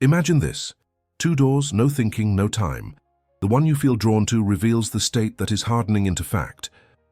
Imagine this. 2 doors, no thinking, no time. The one you feel drawn to reveals the state that is hardening into fact.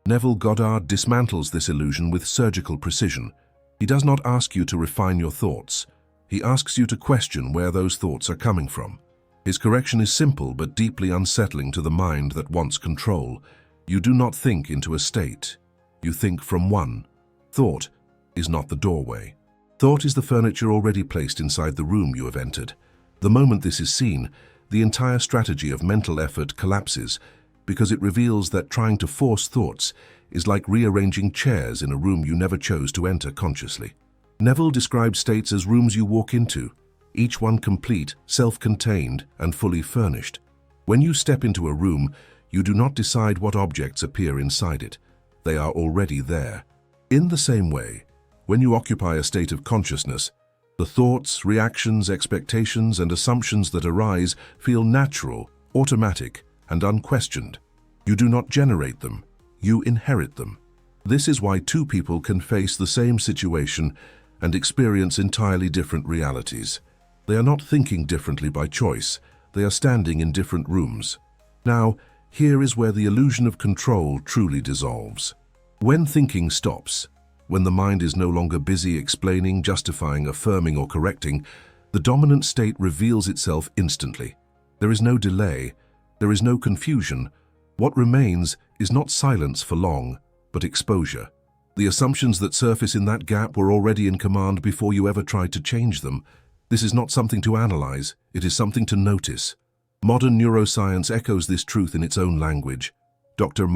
Neville Goddard dismantles this illusion with surgical precision. He does not ask you to refine your thoughts. He asks you to question where those thoughts are coming from. His correction is simple but deeply unsettling to the mind that wants control. You do not think into a state. You think from one. Thought is not the doorway. Thought is the furniture already placed inside the room you have entered. The moment this is seen, the entire strategy of mental effort collapses because it reveals that trying to force thoughts is like rearranging chairs in a room you never chose to enter consciously. Neville describes states as rooms you walk into, each one complete, self-contained, and fully furnished. When you step into a room, you do not decide what objects appear inside it. They are already there. In the same way, when you occupy a state of consciousness, the thoughts, reactions, expectations, and assumptions that arise feel natural, automatic, and unquestioned. You do not generate them, you inherit them. This is why 2 people can face the same situation and experience entirely different realities. They are not thinking differently by choice, they are standing in different rooms. Now, here is where the illusion of control truly dissolves. When thinking stops, when the mind is no longer busy explaining, justifying, affirming, or correcting, the dominant state reveals itself instantly. There is no delay, there is no confusion. What remains is not silence for long, but exposure. The assumptions that surface in that gap were already in command before you ever tried to change them. This is not something to analyze, it is something to notice. Modern neuroscience echoes this truth in its own language. Dr.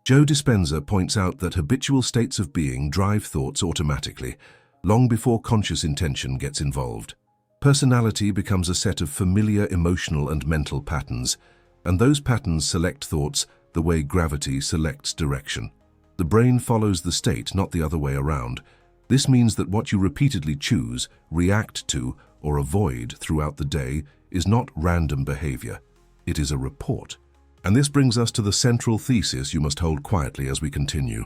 Joe Dispenza points out that habitual states of being drive thoughts automatically, long before conscious intention gets involved. Personality becomes a set of familiar emotional and mental patterns, and those patterns select thoughts the way gravity selects direction. The brain follows the state, not the other way around. This means that what you repeatedly choose, react to, or avoid throughout the day is not random behavior. It is a report. And this brings us to the central thesis you must hold quietly as we continue.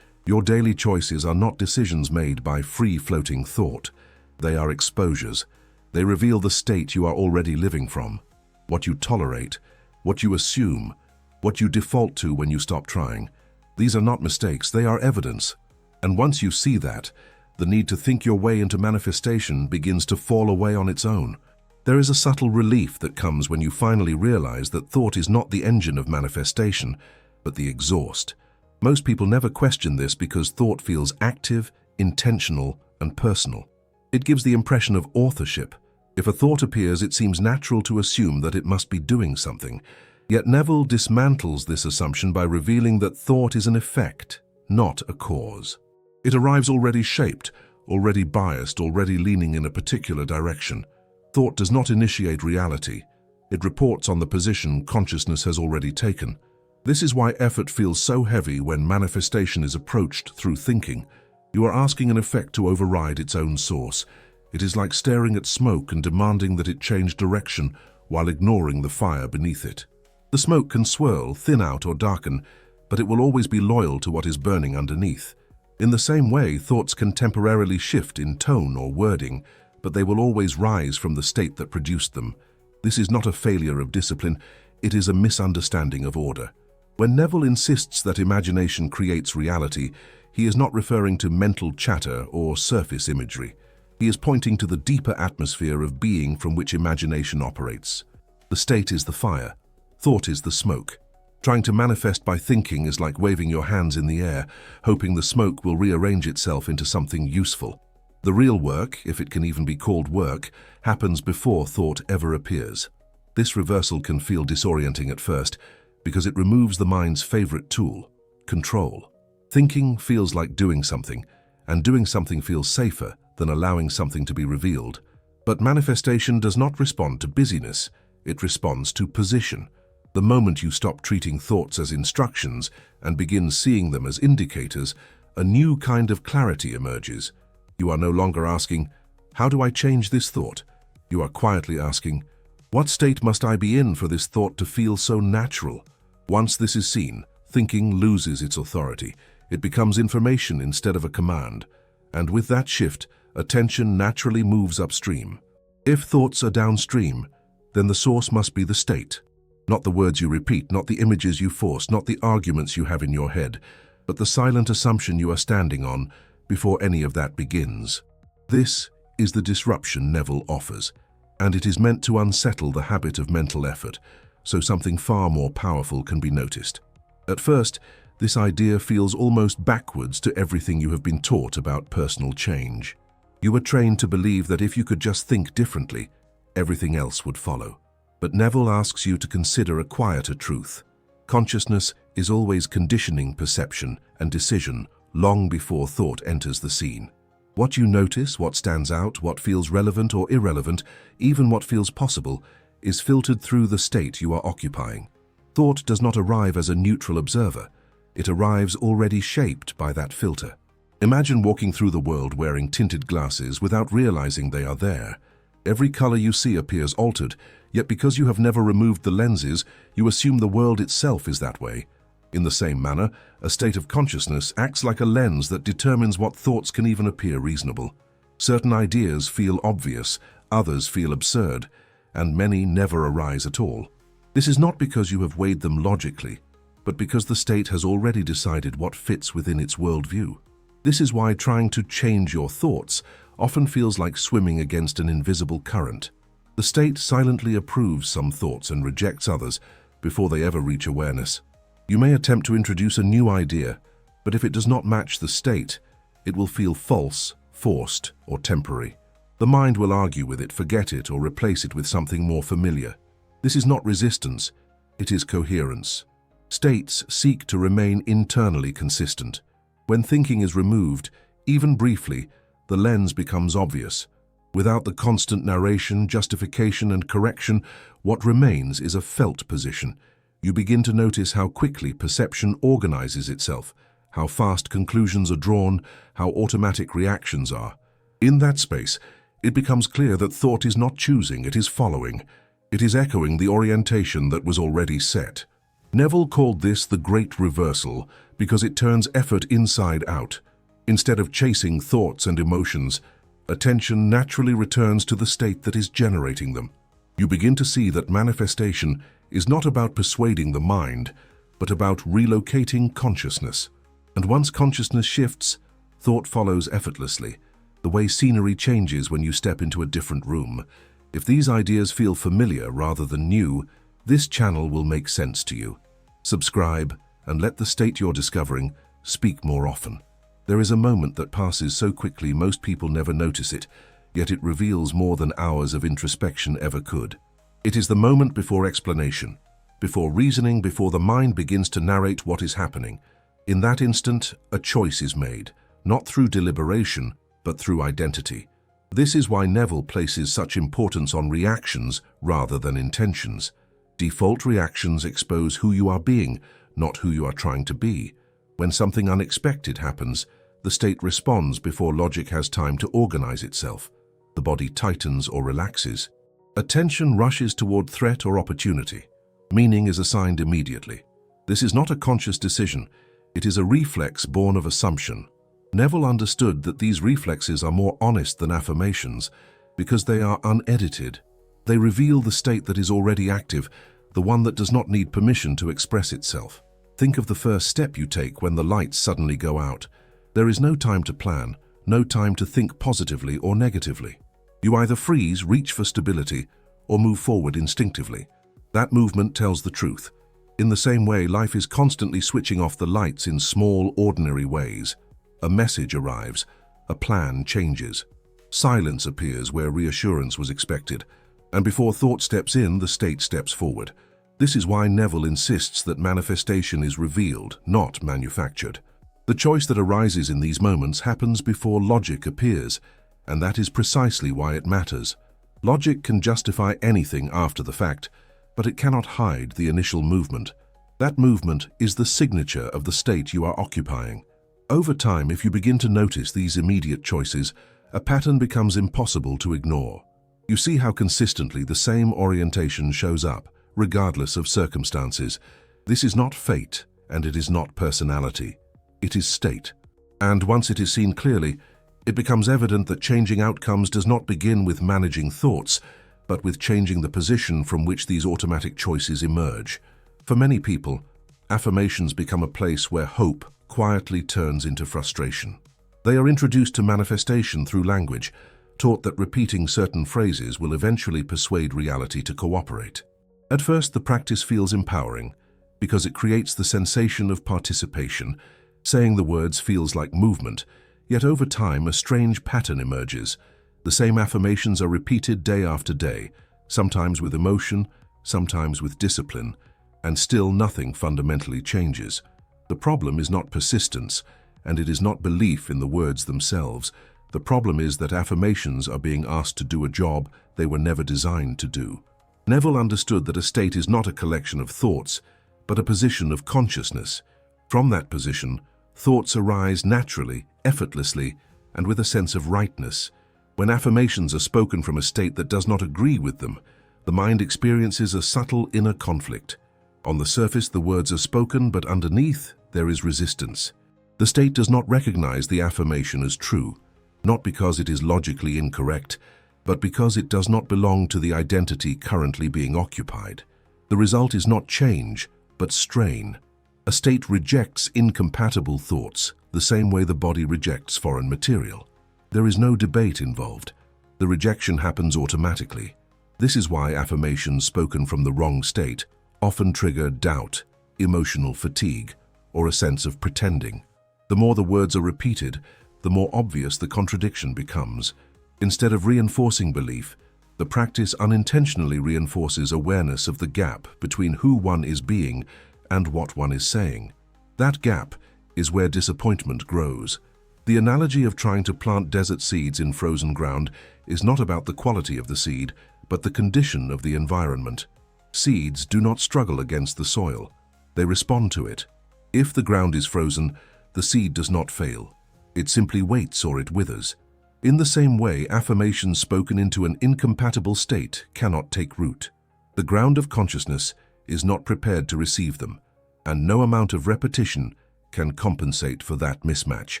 Your daily choices are not decisions made by free-floating thought. They are exposures. They reveal the state you are already living from, what you tolerate, what you assume, what you default to when you stop trying. These are not mistakes, they are evidence. And once you see that, the need to think your way into manifestation begins to fall away on its own. There is a subtle relief that comes when you finally realize that thought is not the engine of manifestation, but the exhaust. Most people never question this because thought feels active, intentional, and personal. It gives the impression of authorship. If a thought appears, it seems natural to assume that it must be doing something. Yet Neville dismantles this assumption by revealing that thought is an effect, not a cause. It arrives already shaped, already biased, already leaning in a particular direction. Thought does not initiate reality. It reports on the position consciousness has already taken. This is why effort feels so heavy when manifestation is approached through thinking. You are asking an effect to override its own source. It is like staring at smoke and demanding that it change direction while ignoring the fire beneath it. The smoke can swirl, thin out, or darken, but it will always be loyal to what is burning underneath. In the same way, thoughts can temporarily shift in tone or wording, but they will always rise from the state that produced them. This is not a failure of discipline, it is a misunderstanding of order. When Neville insists that imagination creates reality, he is not referring to mental chatter or surface imagery. He is pointing to the deeper atmosphere of being from which imagination operates. The state is the fire, thought is the smoke. Trying to manifest by thinking is like waving your hands in the air, hoping the smoke will rearrange itself into something useful. The real work, if it can even be called work, happens before thought ever appears. This reversal can feel disorienting at first because it removes the mind's favorite tool, control. Thinking feels like doing something, and doing something feels safer than allowing something to be revealed. But manifestation does not respond to busyness, it responds to position. The moment you stop treating thoughts as instructions and begin seeing them as indicators, a new kind of clarity emerges. You are no longer asking, "How do I change this thought?" You are quietly asking, "What state must I be in for this thought to feel so natural?" Once this is seen, thinking loses its authority. It becomes information instead of a command. And with that shift, attention naturally moves upstream. If thoughts are downstream, then the source must be the state. Not the words you repeat, not the images you force, not the arguments you have in your head, but the silent assumption you are standing on before any of that begins. This is the disruption Neville offers, and it is meant to unsettle the habit of mental effort, so something far more powerful can be noticed. At first, this idea feels almost backwards to everything you have been taught about personal change. You were trained to believe that if you could just think differently, everything else would follow. But Neville asks you to consider a quieter truth. Consciousness is always conditioning perception and decision long before thought enters the scene. What you notice, what stands out, what feels relevant or irrelevant, even what feels possible, is filtered through the state you are occupying. Thought does not arrive as a neutral observer. It arrives already shaped by that filter. Imagine walking through the world wearing tinted glasses without realizing they are there. Every color you see appears altered, yet because you have never removed the lenses, you assume the world itself is that way. In the same manner, a state of consciousness acts like a lens that determines what thoughts can even appear reasonable. Certain ideas feel obvious, others feel absurd, and many never arise at all. This is not because you have weighed them logically, but because the state has already decided what fits within its worldview. This is why trying to change your thoughts often feels like swimming against an invisible current. The state silently approves some thoughts and rejects others before they ever reach awareness. You may attempt to introduce a new idea, but if it does not match the state, it will feel false, forced, or temporary. The mind will argue with it, forget it, or replace it with something more familiar. This is not resistance, it is coherence. States seek to remain internally consistent. When thinking is removed, even briefly, the lens becomes obvious. Without the constant narration, justification, and correction, what remains is a felt position. You begin to notice how quickly perception organizes itself, how fast conclusions are drawn, how automatic reactions are. In that space, it becomes clear that thought is not choosing, it is following. It is echoing the orientation that was already set. Neville called this the great reversal because it turns effort inside out. Instead of chasing thoughts and emotions, attention naturally returns to the state that is generating them. You begin to see that manifestation is not about persuading the mind, but about relocating consciousness. And once consciousness shifts, thought follows effortlessly, the way scenery changes when you step into a different room. If these ideas feel familiar rather than new, this channel will make sense to you. Subscribe and let the state you're discovering speak more often. There is a moment that passes so quickly most people never notice it, yet it reveals more than hours of introspection ever could. It is the moment before explanation, before reasoning, before the mind begins to narrate what is happening. In that instant, a choice is made, not through deliberation, but through identity. This is why Neville places such importance on reactions rather than intentions. Default reactions expose who you are being, not who you are trying to be. When something unexpected happens, the state responds before logic has time to organize itself. The body tightens or relaxes. Attention rushes toward threat or opportunity. Meaning is assigned immediately. This is not a conscious decision. It is a reflex born of assumption. Neville understood that these reflexes are more honest than affirmations because they are unedited. They reveal the state that is already active, the one that does not need permission to express itself. Think of the first step you take when the lights suddenly go out. There is no time to plan, no time to think positively or negatively. You either freeze, reach for stability, or move forward instinctively. That movement tells the truth. In the same way, life is constantly switching off the lights in small, ordinary ways. A message arrives, a plan changes. Silence appears where reassurance was expected, and before thought steps in, the state steps forward. This is why Neville insists that manifestation is revealed, not manufactured. The choice that arises in these moments happens before logic appears, and that is precisely why it matters. Logic can justify anything after the fact, but it cannot hide the initial movement. That movement is the signature of the state you are occupying. Over time, if you begin to notice these immediate choices, a pattern becomes impossible to ignore. You see how consistently the same orientation shows up, regardless of circumstances. This is not fate, and it is not personality. It is state. And once it is seen clearly, It becomes evident that changing outcomes does not begin with managing thoughts, but with changing the position from which these automatic choices emerge. For many people, affirmations become a place where hope quietly turns into frustration. They are introduced to manifestation through language, taught that repeating certain phrases will eventually persuade reality to cooperate. At first, the practice feels empowering because it creates the sensation of participation. Saying the words feels like movement, yet over time a strange pattern emerges. The same affirmations are repeated day after day, sometimes with emotion, sometimes with discipline, and still nothing fundamentally changes. The problem is not persistence, and it is not belief in the words themselves. The problem is that affirmations are being asked to do a job they were never designed to do. Neville understood that a state is not a collection of thoughts, but a position of consciousness. From that position, thoughts arise naturally, effortlessly, and with a sense of rightness. When affirmations are spoken from a state that does not agree with them, the mind experiences a subtle inner conflict. On the surface, the words are spoken, but underneath, there is resistance. The state does not recognize the affirmation as true, not because it is logically incorrect, but because it does not belong to the identity currently being occupied. The result is not change, but strain. A state rejects incompatible thoughts, the same way the body rejects foreign material. There is no debate involved. The rejection happens automatically. This is why affirmations spoken from the wrong state often trigger doubt, emotional fatigue, or a sense of pretending. The more the words are repeated, the more obvious the contradiction becomes. Instead of reinforcing belief, the practice unintentionally reinforces awareness of the gap between who one is being and what one is saying. That gap is where disappointment grows. The analogy of trying to plant desert seeds in frozen ground is not about the quality of the seed, but the condition of the environment. Seeds do not struggle against the soil. They respond to it. If the ground is frozen, the seed does not fail. It simply waits or it withers. In the same way, affirmations spoken into an incompatible state cannot take root. The ground of consciousness is not prepared to receive them, and no amount of repetition can compensate for that mismatch.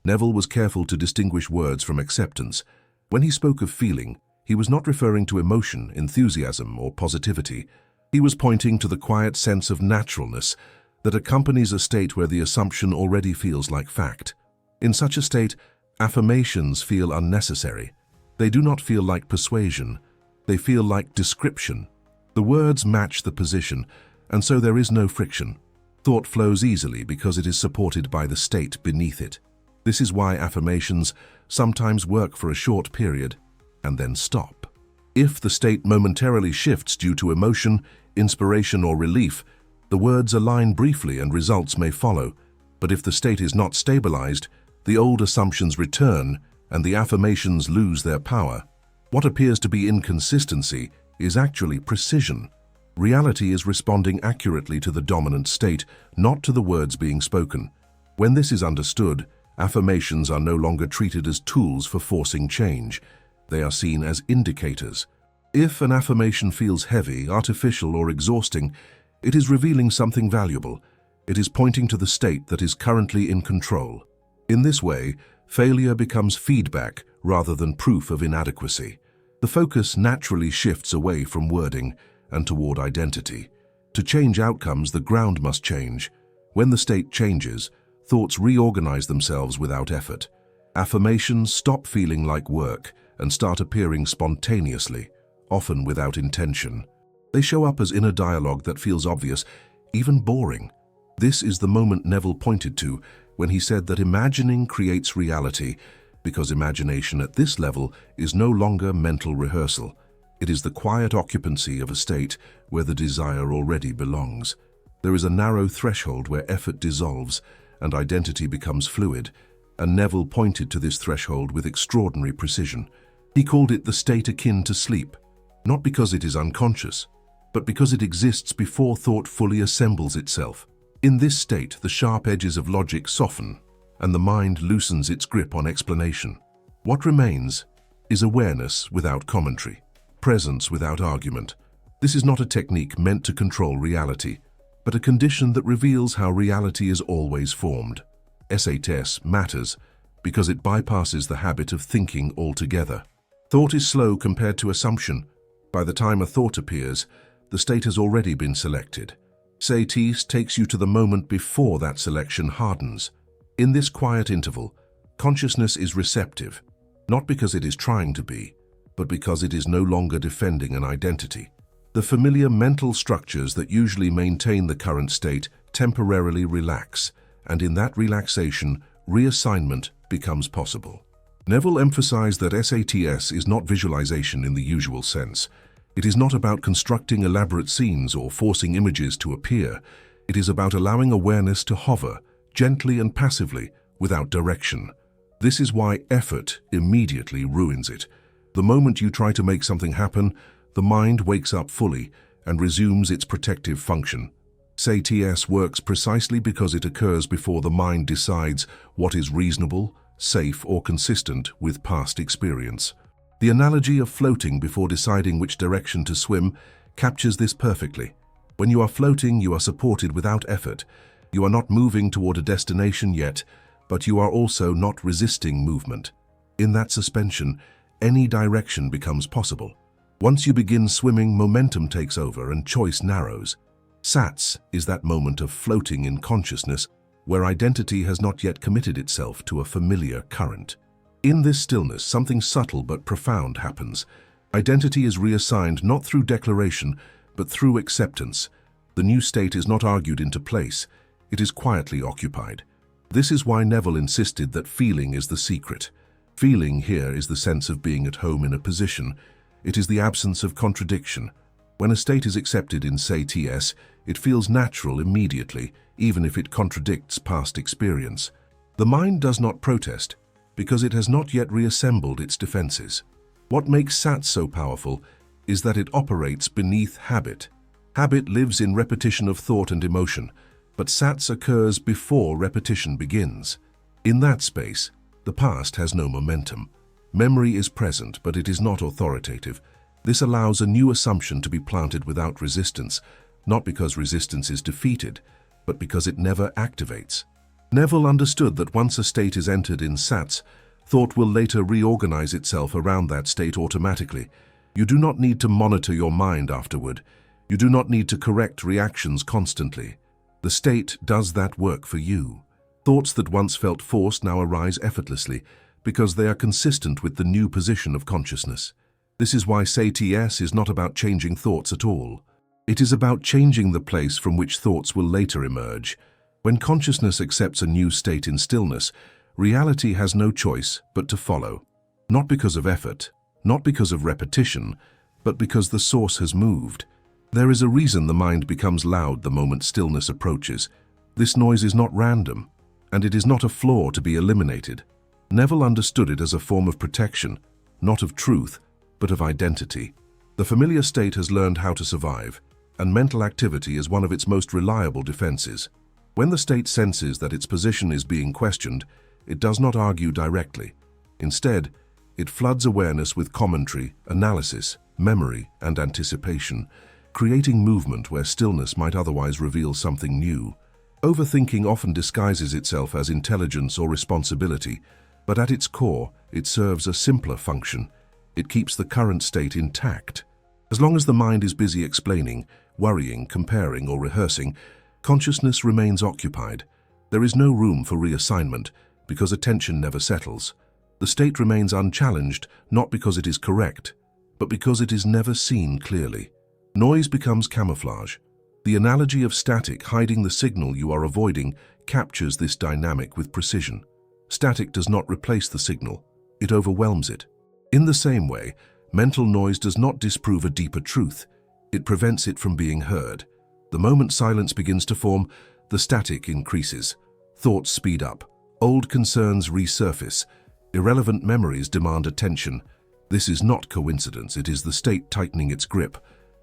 Neville was careful to distinguish words from acceptance. When he spoke of feeling, he was not referring to emotion, enthusiasm, or positivity. He was pointing to the quiet sense of naturalness that accompanies a state where the assumption already feels like fact. In such a state, affirmations feel unnecessary. They do not feel like persuasion. They feel like description. The words match the position, and so there is no friction. Thought flows easily because it is supported by the state beneath it. This is why affirmations sometimes work for a short period and then stop. If the state momentarily shifts due to emotion, inspiration, or relief, the words align briefly and results may follow. But if the state is not stabilized, the old assumptions return and the affirmations lose their power. What appears to be inconsistency is actually precision. Reality is responding accurately to the dominant state, not to the words being spoken. When this is understood, affirmations are no longer treated as tools for forcing change. They are seen as indicators. If an affirmation feels heavy, artificial, or exhausting, it is revealing something valuable. It is pointing to the state that is currently in control. In this way, failure becomes feedback rather than proof of inadequacy. The focus naturally shifts away from wording and toward identity. To change outcomes, the ground must change. When the state changes, thoughts reorganize themselves without effort. Affirmations stop feeling like work and start appearing spontaneously, often without intention. They show up as inner dialogue that feels obvious, even boring. This is the moment Neville pointed to when he said that imagining creates reality, because imagination at this level is no longer mental rehearsal. It is the quiet occupancy of a state where the desire already belongs. There is a narrow threshold where effort dissolves and identity becomes fluid, and Neville pointed to this threshold with extraordinary precision. He called it the state akin to sleep, not because it is unconscious, but because it exists before thought fully assembles itself. In this state, the sharp edges of logic soften, and the mind loosens its grip on explanation. What remains is awareness without commentary, presence without argument. This is not a technique meant to control reality, but a condition that reveals how reality is always formed. SATS matters Because it bypasses the habit of thinking altogether. Thought is slow compared to assumption. By the time a thought appears, the state has already been selected. Sati takes you to the moment before that selection hardens. In this quiet interval, consciousness is receptive, not because it is trying to be, but because it is no longer defending an identity. The familiar mental structures that usually maintain the current state temporarily relax, and in that relaxation, reassignment becomes possible. Neville emphasized that SATS is not visualization in the usual sense. It is not about constructing elaborate scenes or forcing images to appear. It is about allowing awareness to hover, gently and passively, without direction. This is why effort immediately ruins it. The moment you try to make something happen, the mind wakes up fully and resumes its protective function. SATS works precisely because it occurs before the mind decides what is reasonable, safe, or consistent with past experience. The analogy of floating before deciding which direction to swim captures this perfectly. When you are floating, you are supported without effort. You are not moving toward a destination yet, but you are also not resisting movement. In that suspension, any direction becomes possible. Once you begin swimming, momentum takes over and choice narrows. SATS is that moment of floating in consciousness where identity has not yet committed itself to a familiar current. In this stillness, something subtle but profound happens. Identity is reassigned not through declaration, but through acceptance. The new state is not argued into place. It is quietly occupied. This is why Neville insisted that feeling is the secret. Feeling here is the sense of being at home in a position. It is the absence of contradiction. When a state is accepted in SATS, it feels natural immediately, even if it contradicts past experience. The mind does not protest, because it has not yet reassembled its defenses. What makes SATS so powerful is that it operates beneath habit. Habit lives in repetition of thought and emotion, but SATS occurs before repetition begins. In that space, the past has no momentum. Memory is present, but it is not authoritative. This allows a new assumption to be planted without resistance, not because resistance is defeated, but because it never activates. Neville understood that once a state is entered in SATS, thought will later reorganize itself around that state automatically. You do not need to monitor your mind afterward. You do not need to correct reactions constantly. The state does that work for you. Thoughts that once felt forced now arise effortlessly because they are consistent with the new position of consciousness. This is why SATS is not about changing thoughts at all. It is about changing the place from which thoughts will later emerge. When consciousness accepts a new state in stillness, reality has no choice but to follow. Not because of effort, not because of repetition, but because the source has moved. There is a reason the mind becomes loud the moment stillness approaches. This noise is not random, and it is not a flaw to be eliminated. Neville understood it as a form of protection, not of truth, but of identity. The familiar state has learned how to survive, and mental activity is one of its most reliable defenses. When the state senses that its position is being questioned, it does not argue directly. Instead, it floods awareness with commentary, analysis, memory, and anticipation, creating movement where stillness might otherwise reveal something new. Overthinking often disguises itself as intelligence or responsibility, but at its core, it serves a simpler function. It keeps the current state intact. As long as the mind is busy explaining, worrying, comparing, or rehearsing, consciousness remains occupied. There is no room for reassignment, because attention never settles. The state remains unchallenged, not because it is correct, but because it is never seen clearly. Noise becomes camouflage. The analogy of static hiding the signal you are avoiding captures this dynamic with precision. Static does not replace the signal, it overwhelms it. In the same way, mental noise does not disprove a deeper truth, it prevents it from being heard. The moment silence begins to form, the static increases. Thoughts speed up. Old concerns resurface. Irrelevant memories demand attention. This is not coincidence, it is the state tightening its grip.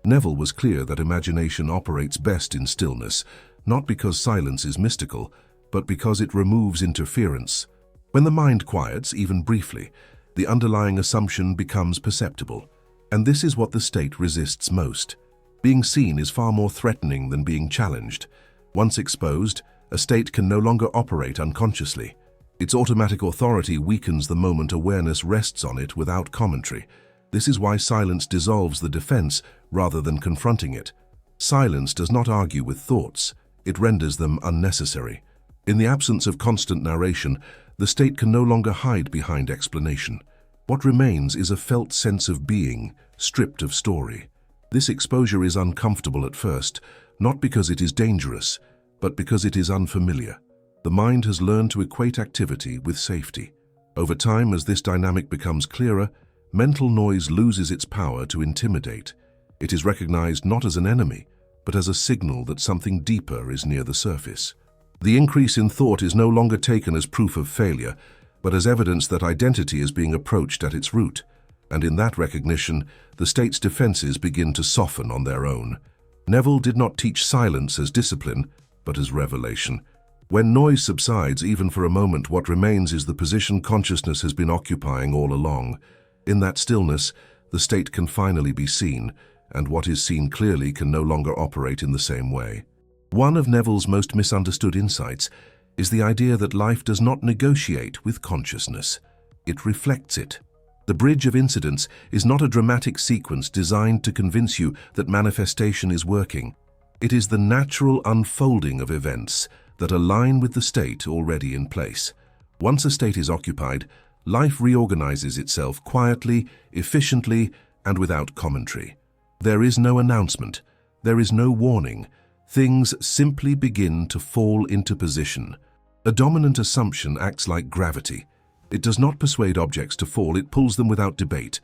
Neville was clear that imagination operates best in stillness, not because silence is mystical, but because it removes interference. When the mind quiets, even briefly, the underlying assumption becomes perceptible. And this is what the state resists most. Being seen is far more threatening than being challenged. Once exposed, a state can no longer operate unconsciously. Its automatic authority weakens the moment awareness rests on it without commentary. This is why silence dissolves the defense rather than confronting it. Silence does not argue with thoughts, it renders them unnecessary. In the absence of constant narration, the state can no longer hide behind explanation. What remains is a felt sense of being, stripped of story. This exposure is uncomfortable at first, not because it is dangerous, but because it is unfamiliar. The mind has learned to equate activity with safety. Over time, as this dynamic becomes clearer, mental noise loses its power to intimidate. It is recognized not as an enemy, but as a signal that something deeper is near the surface. The increase in thought is no longer taken as proof of failure, but as evidence that identity is being approached at its root. And in that recognition, the state's defenses begin to soften on their own. Neville did not teach silence as discipline, but as revelation. When noise subsides, even for a moment, what remains is the position consciousness has been occupying all along. In that stillness, the state can finally be seen, and what is seen clearly can no longer operate in the same way. One of Neville's most misunderstood insights is the idea that life does not negotiate with consciousness. It reflects it. The bridge of incidents is not a dramatic sequence designed to convince you that manifestation is working. It is the natural unfolding of events that align with the state already in place. Once a state is occupied, life reorganizes itself quietly, efficiently, and without commentary. There is no announcement. There is no warning. Things simply begin to fall into position. A dominant assumption acts like gravity. It does not persuade objects to fall, it pulls them without debate.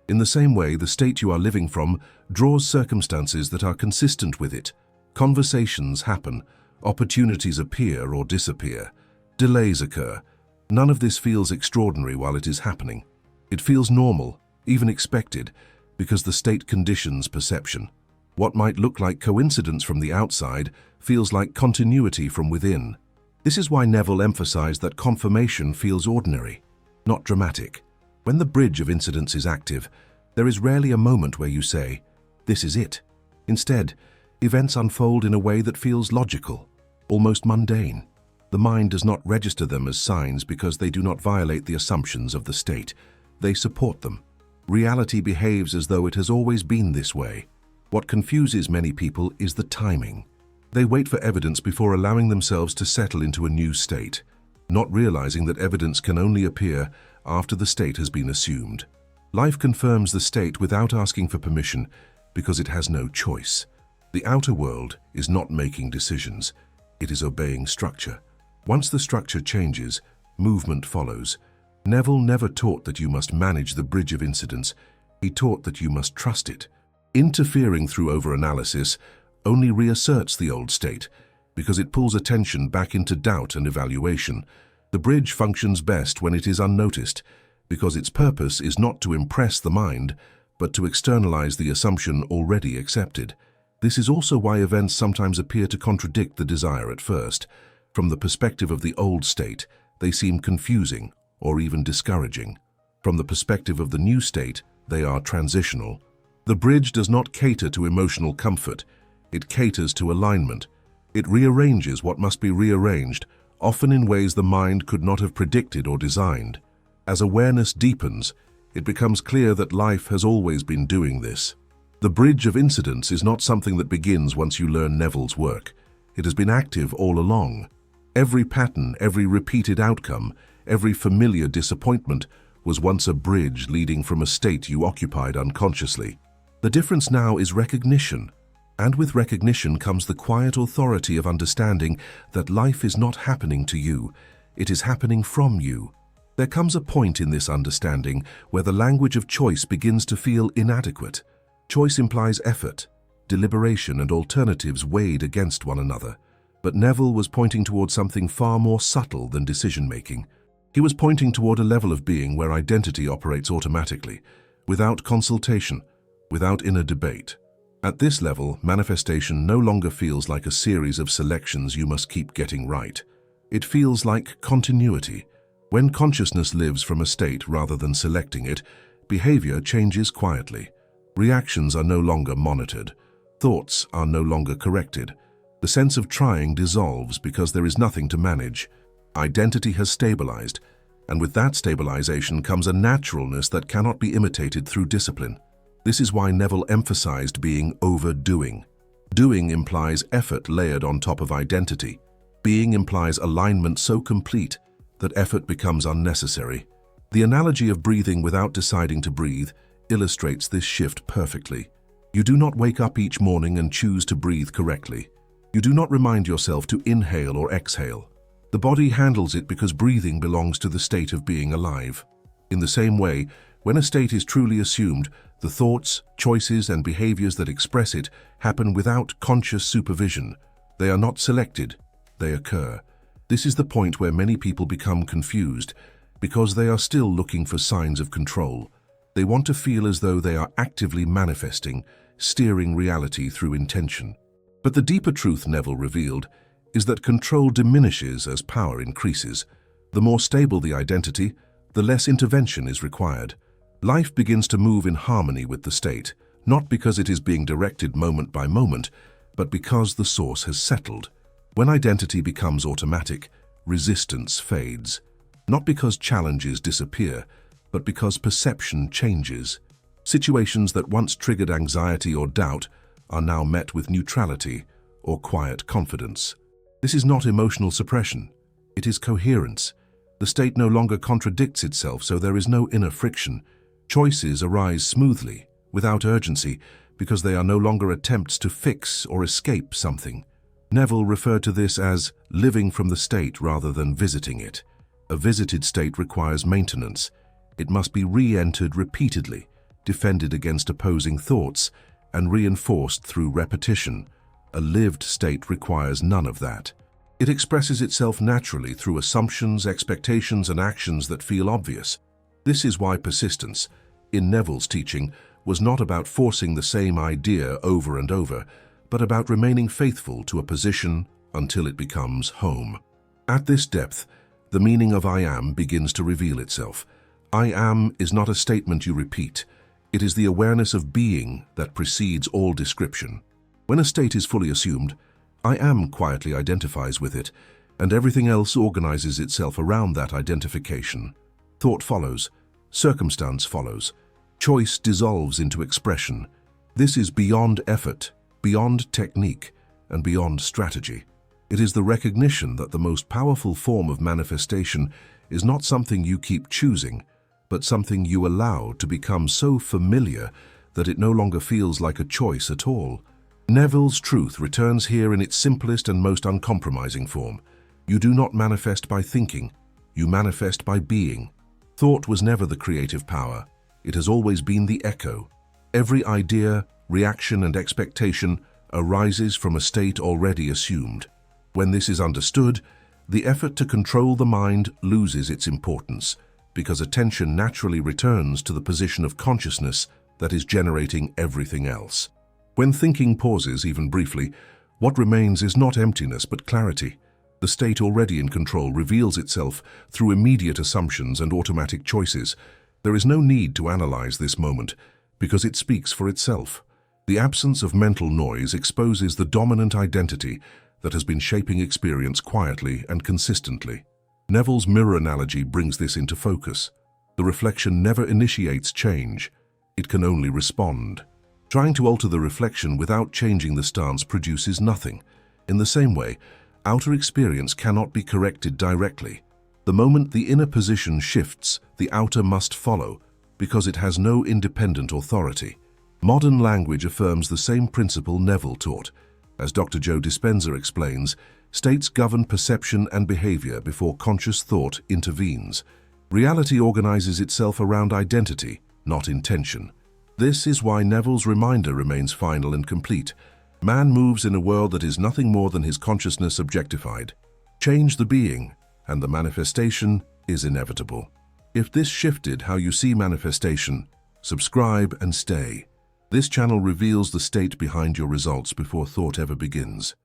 In the same way, the state you are living from draws circumstances that are consistent with it. Conversations happen, opportunities appear or disappear, delays occur. None of this feels extraordinary while it is happening. It feels normal, even expected, because the state conditions perception. What might look like coincidence from the outside feels like continuity from within. This is why Neville emphasized that confirmation feels ordinary, not dramatic. When the bridge of incidents is active, there is rarely a moment where you say, "This is it." Instead, events unfold in a way that feels logical, almost mundane. The mind does not register them as signs because they do not violate the assumptions of the state. They support them. Reality behaves as though it has always been this way. What confuses many people is the timing. They wait for evidence before allowing themselves to settle into a new state, not realizing that evidence can only appear after the state has been assumed. Life confirms the state without asking for permission because it has no choice. The outer world is not making decisions. It is obeying structure. Once the structure changes, movement follows. Neville never taught that you must manage the bridge of incidents. He taught that you must trust it. Interfering through overanalysis only reasserts the old state because it pulls attention back into doubt and evaluation. The bridge functions best when it is unnoticed because its purpose is not to impress the mind, but to externalize the assumption already accepted. This is also why events sometimes appear to contradict the desire at first. From the perspective of the old state, they seem confusing or even discouraging. From the perspective of the new state, they are transitional. The bridge does not cater to emotional comfort. It caters to alignment. It rearranges what must be rearranged, often in ways the mind could not have predicted or designed. As awareness deepens, it becomes clear that life has always been doing this. The bridge of incidents is not something that begins once you learn Neville's work. It has been active all along. Every pattern, every repeated outcome, every familiar disappointment was once a bridge leading from a state you occupied unconsciously. The difference now is recognition. And with recognition comes the quiet authority of understanding that life is not happening to you, it is happening from you. There comes a point in this understanding where the language of choice begins to feel inadequate. Choice implies effort, deliberation, and alternatives weighed against one another. But Neville was pointing toward something far more subtle than decision-making. He was pointing toward a level of being where identity operates automatically, without consultation, without inner debate. At this level, manifestation no longer feels like a series of selections you must keep getting right. It feels like continuity. When consciousness lives from a state rather than selecting it, behavior changes quietly. Reactions are no longer monitored. Thoughts are no longer corrected. The sense of trying dissolves because there is nothing to manage. Identity has stabilized, and with that stabilization comes a naturalness that cannot be imitated through discipline. This is why Neville emphasized being overdoing. Doing implies effort layered on top of identity. Being implies alignment so complete that effort becomes unnecessary. The analogy of breathing without deciding to breathe illustrates this shift perfectly. You do not wake up each morning and choose to breathe correctly. You do not remind yourself to inhale or exhale. The body handles it because breathing belongs to the state of being alive. In the same way, when a state is truly assumed, the thoughts, choices, and behaviors that express it happen without conscious supervision. They are not selected, they occur. This is the point where many people become confused, because they are still looking for signs of control. They want to feel as though they are actively manifesting, steering reality through intention. But the deeper truth Neville revealed is that control diminishes as power increases. The more stable the identity, the less intervention is required. Life begins to move in harmony with the state, not because it is being directed moment by moment, but because the source has settled. When identity becomes automatic, resistance fades. Not because challenges disappear, but because perception changes. Situations that once triggered anxiety or doubt are now met with neutrality or quiet confidence. This is not emotional suppression. It is coherence. The state no longer contradicts itself, so there is no inner friction. Choices arise smoothly, without urgency, because they are no longer attempts to fix or escape something. Neville referred to this as living from the state rather than visiting it. A visited state requires maintenance. It must be re-entered repeatedly, defended against opposing thoughts, and reinforced through repetition. A lived state requires none of that. It expresses itself naturally through assumptions, expectations, and actions that feel obvious. This is why persistence, in Neville's teaching, was not about forcing the same idea over and over, but about remaining faithful to a position until it becomes home. At this depth, the meaning of I am begins to reveal itself. I am is not a statement you repeat. It is the awareness of being that precedes all description. When a state is fully assumed, I am quietly identifies with it, and everything else organizes itself around that identification. Thought follows, circumstance follows, choice dissolves into expression. This is beyond effort, beyond technique, and beyond strategy. It is the recognition that the most powerful form of manifestation is not something you keep choosing, but something you allow to become so familiar that it no longer feels like a choice at all. Neville's truth returns here in its simplest and most uncompromising form. You do not manifest by thinking, you manifest by being. Thought was never the creative power. It has always been the echo. Every idea, reaction, and expectation arises from a state already assumed. When this is understood, the effort to control the mind loses its importance, because attention naturally returns to the position of consciousness that is generating everything else. When thinking pauses, even briefly, what remains is not emptiness but clarity. The state already in control reveals itself through immediate assumptions and automatic choices. There is no need to analyze this moment, because it speaks for itself. The absence of mental noise exposes the dominant identity that has been shaping experience quietly and consistently. Neville's mirror analogy brings this into focus. The reflection never initiates change. It can only respond. Trying to alter the reflection without changing the stance produces nothing. In the same way, outer experience cannot be corrected directly. The moment the inner position shifts, the outer must follow, because it has no independent authority. Modern language affirms the same principle Neville taught. As Dr. Joe Dispenza explains, states govern perception and behavior before conscious thought intervenes. Reality organizes itself around identity, not intention. This is why Neville's reminder remains final and complete. Man moves in a world that is nothing more than his consciousness objectified. Change the being, and the manifestation is inevitable. If this shifted how you see manifestation, subscribe and stay. This channel reveals the state behind your results before thought ever begins.